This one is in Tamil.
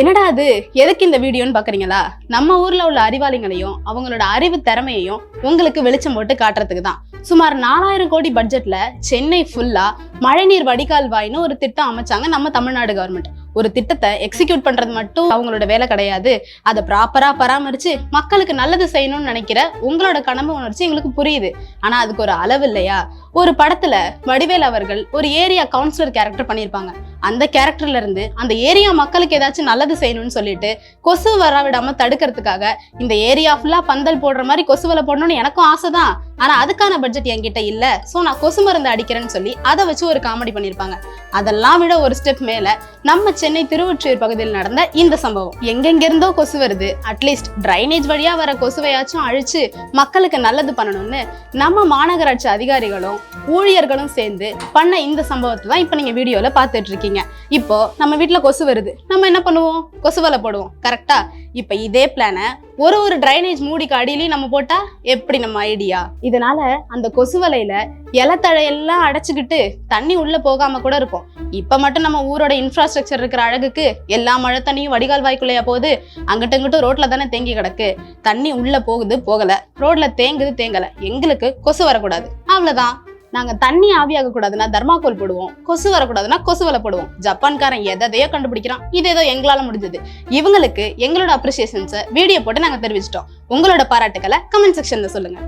என்னடா அது எதுக்கு இந்த வீடியோன்னு பாக்குறீங்களா? நம்ம ஊர்ல உள்ள அறிவாளிகளையும் அவங்களோட அறிவு திறமையையும் உங்களுக்கு வெளிச்சம் போட்டு காட்டுறதுக்கு தான். சுமார் 4000 கோடி பட்ஜெட்ல சென்னை ஃபுல்லா மழைநீர் வடிகால் வாய்னு ஒரு திட்டம் அமைச்சாங்க நம்ம தமிழ்நாடு கவர்மெண்ட். ஒரு திட்டத்தை எக்ஸிக்யூட் பண்றது மட்டும் அவங்களோட வேலை கிடையாது. அதை ப்ராப்பரா பராமரிச்சு மக்களுக்கு நல்லது செய்யணும்னு நினைக்கிற உங்களோட கடமை உணர்ச்சி எங்களுக்கு புரியுது. ஆனா அதுக்கு ஒரு அளவு இல்லையா? ஒரு படத்துல வடிவேல் அவர்கள் ஒரு ஏரியா கவுன்சிலர் கேரக்டர் பண்ணியிருப்பாங்க. அந்த கேரக்டர்ல இருந்து அந்த ஏரியா மக்களுக்கு ஏதாச்சும் நல்லது செய்யணும்னு சொல்லிட்டு கொசு வரவிடாம தடுக்கிறதுக்காக இந்த ஏரியா ஃபுல்லா பந்தல் போடுற மாதிரி கொசுவலை போடணும்னு எனக்கும் ஆசைதான். ஆனா அதுக்கான பட்ஜெட் என்கிட்ட இல்ல, சோ நான் கொசு மருந்து அடிக்கிறேன்னு சொல்லி அதை வச்சு ஒரு காமெடி பண்ணிருப்பாங்க. அதெல்லாம் விட ஒரு ஸ்டெப் மேல நம்ம சென்னை திருவொற்றியூர் பகுதியில் நடந்த இந்த சம்பவம். எங்கெங்கிருந்தோ கொசு வருது, அட்லீஸ்ட் டிரைனேஜ் வழியா வர கொசுவையாச்சும் அழிச்சு மக்களுக்கு நல்லது பண்ணணும்னு நம்ம மாநகராட்சி அதிகாரிகளும் ஊழியர்களும் சேர்ந்து பண்ண இந்த சம்பவத்தை தான் இப்ப நீங்க வீடியோல பாத்துட்டு இருக்கீங்க. இப்போ நம்ம வீட்டுல கொசு வருது, நம்ம என்ன பண்ணுவோம்? கொசுவலை போடுவோம், கரெக்டா? இப்ப இதே பிளான ஒரு டிரைனேஜ் மூடிக்கு அடியிலையும் நம்ம போட்டா எப்படி நம்ம ஐடியா? இதனால அந்த கொசுவலையில இலத்தழையெல்லாம் அடைச்சுக்கிட்டு தண்ணி உள்ள போகாம கூட இருக்கும். இப்ப மட்டும் நம்ம ஊரோட இன்ஃப்ராஸ்ட்ரக்சர் இருக்கிற அழகுக்கு எல்லா மழை தண்ணியும் வடிகால் வாய்க்குள்ளையா போகுது, அங்கிட்ட இங்கிட்டும் ரோட்ல தானே தேங்கி கிடக்கு. தண்ணி உள்ள போகுது போகல, ரோட்ல தேங்குது தேங்கல, எங்களுக்கு கொசு வரக்கூடாது, அவ்வளவுதான். நாங்க தண்ணி ஆவியாக கூடாதுன்னா தர்மாக்கோல் போடுவோம், கொசு வரக்கூடாதுன்னா கொசுவலை போடுவோம். ஜப்பான்காரன் எதையோ கண்டுபிடிக்கிறான், இது ஏதோ எங்களால முடிஞ்சது. இவங்களுக்கு எங்களோட அப்ரிசியேஷன்ஸை வீடியோ போட்டு நாங்க தெரிவிச்சிட்டோம். உங்களோட பாராட்டுக்களை கமெண்ட் செக்ஷன்ல சொல்லுங்க.